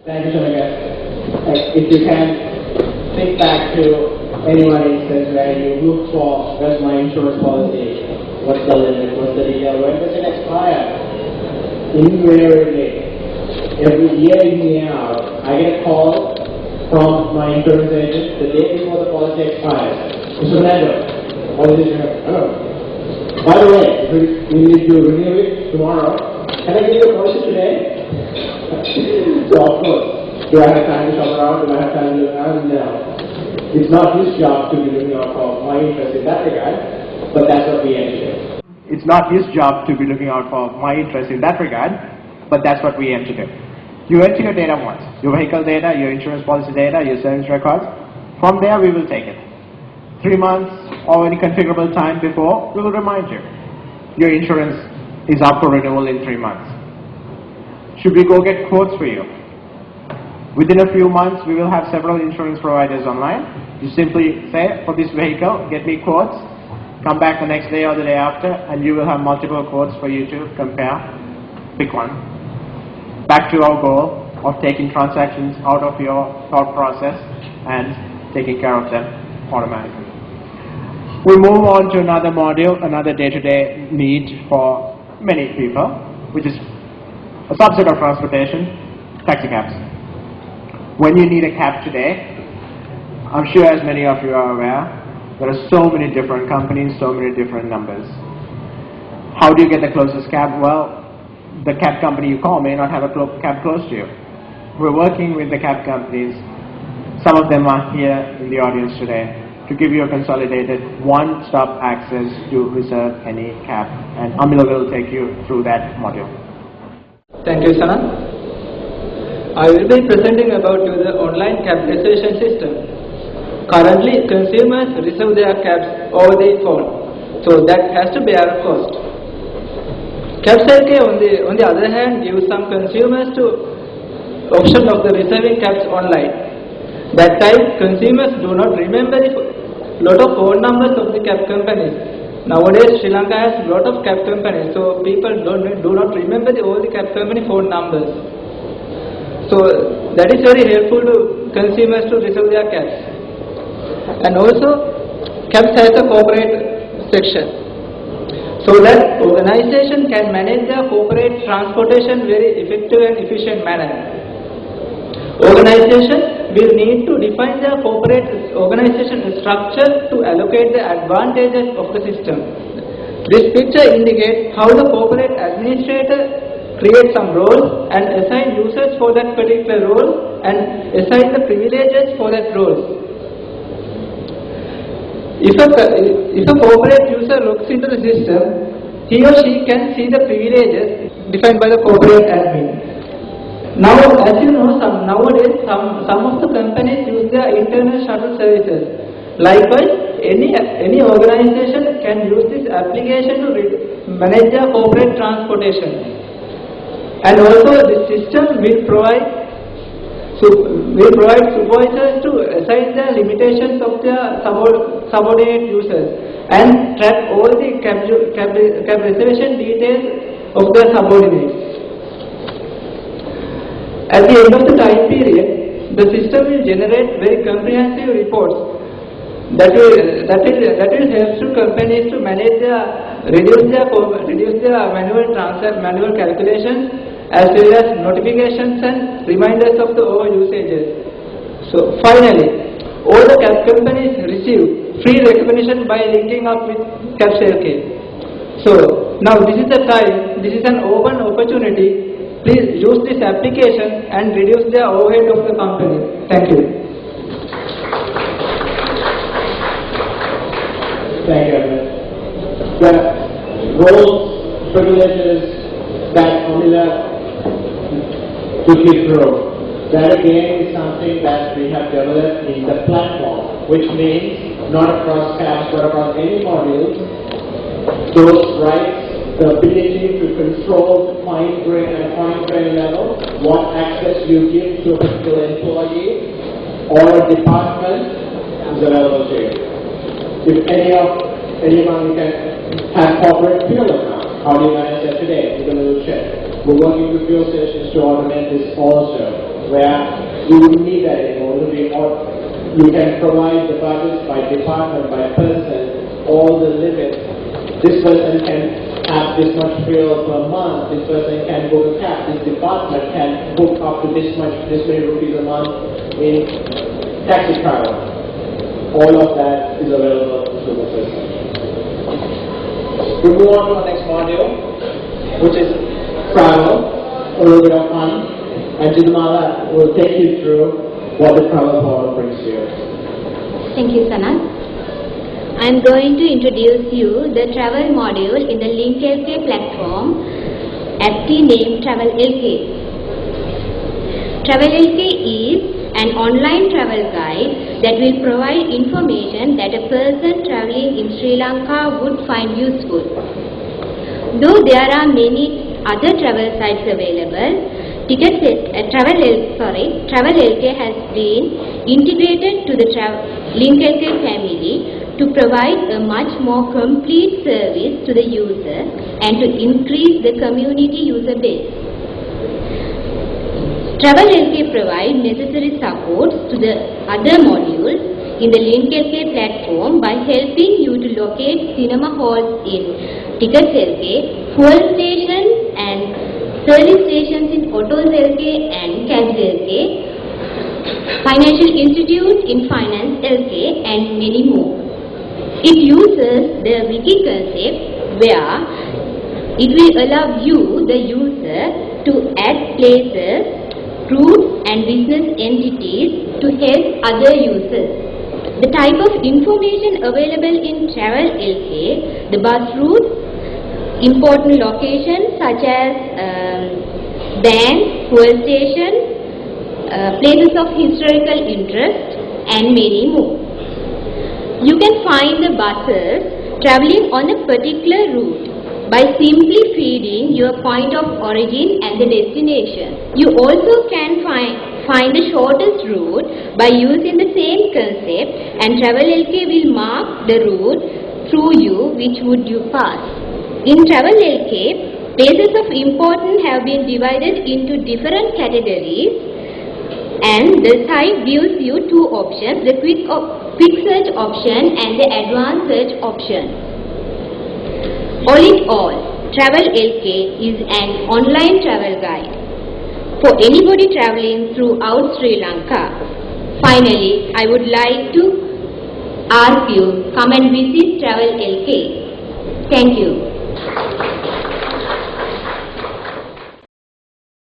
Thank you, Shanika. If you can think back to any one instance where you look for where's my insurance policy, what's the limit, what's the detail, when does it expire? Invariably, every year in year out, I get a call from my insurance agent the day before the policy expires. Mr. Fernando, all this by the way, we need to renew it tomorrow. Can I give you a policy today? So of course, do I have time to shop around? Do I have time to look around? No. It's not his job to be looking out for my interest in that regard, but that's what we aim to do. It's not his job to be looking out for my interest in that regard, but that's what we aim to do. You enter your data once, your vehicle data, your insurance policy data, your service records. From there we will take it. 3 months or any configurable time before, we will remind you. Your insurance is up for renewal in 3 months. Should we go get quotes for you? Within a few months, we will have several insurance providers online. You simply say, for this vehicle, get me quotes, come back the next day or the day after, and you will have multiple quotes for you to compare. Pick one. Back to our goal of taking transactions out of your thought process and taking care of them automatically. We move on to another module, another day-to-day need for many people, which is a subset of transportation, taxi cabs. When you need a cab today, I'm sure as many of you are aware, there are so many different companies, so many different numbers. How do you get the closest cab? Well, the cab company you call may not have a cab close to you. We're working with the cab companies. Some of them are here in the audience today to give you a consolidated one-stop access to reserve any cab. And Amila will take you through that module. Thank you, Sana. I will be presenting about the online cab reservation system. Currently, consumers reserve their cabs over the phone, so that has to bear a cost. LinkLK, on the other hand, gives some consumers to option of the reserving cabs online. That time, consumers do not remember a lot of phone numbers of the cab companies. Nowadays, Sri Lanka has a lot of cab companies, so people do not remember all the cab company phone numbers. So that is very helpful to consumers to reserve their cabs. And also, cabs has a corporate section, so that organization can manage their corporate transportation very effective and efficient manner. Organization will need to define their corporate organization structure to allocate the advantages of the system. This picture indicates how the corporate administrator creates some roles and assign users for that particular role and assign the privileges for that role. If a corporate user looks into the system, he or she can see the privileges defined by the corporate admin. Now, as you know, nowadays some of the companies use their internal shuttle services. Likewise, any organization can use this application to manage their corporate transportation. And also, the system will provide supervisors to assign the limitations of their subordinate users and track all the cab reservation details of their subordinates. At the end of the time period, the system will generate very comprehensive reports that will help to companies to manage reduce their manual calculations as well as notifications and reminders of the over-usages. So finally, all the cab companies receive free recognition by linking up with LinkLK. So now this is the time, this is an open opportunity. Please use this application and reduce the overhead of the company. Thank you. Thank you, Amit. The roles, privileges that Amila took you through, that again is something that we have developed in the platform, which means not across cabs but across any modules, those rights, the ability to control the fine-grain level, what access you give to a particular employee or a department is available to you. If anyone can have corporate fuel accounts, how do you manage that today with a little check? We're working with fuel stations to automate this also. where you wouldn't need that anymore. It would be more, you can provide the budgets by department, by person, all the limits. This person can have this much fuel per month, this person can book a cab, this department can book up to this many rupees a month in taxi travel. All of that is available through the system. We move on to our next module, which is travel, a little bit of fun, and Jidamala will take you through what the travel portal brings to you. Thank you, Sanat. I am going to introduce you the travel module in the LinkLK platform, aptly named TravelLK. TravelLK is an online travel guide that will provide information that a person traveling in Sri Lanka would find useful. Though there are many other travel sites available, TravelLK has been integrated to the LinkLK family to provide a much more complete service to the user and to increase the community user base. TravelLK provides necessary supports to the other modules in the LinkLK platform by helping you to locate cinema halls in TicketsLK, fuel stations and service stations in AutosLK and CabsLK, financial institutes in FinanceLK and many more. It uses the wiki concept where it will allow you, the user, to add places, routes and business entities to help other users. The type of information available in TravelLK, the bus routes, important locations such as banks, fuel stations, places of historical interest and many more. You can find the buses traveling on a particular route by simply feeding your point of origin and the destination. You also can find the shortest route by using the same concept, and TravelLK will mark the route through you which would you pass. In TravelLK, places of importance have been divided into different categories, and the site gives you two options, the quick search option and the advanced search option. All in all, TravelLK is an online travel guide for anybody traveling throughout Sri Lanka. Finally, I would like to ask you, come and visit TravelLK. Thank you.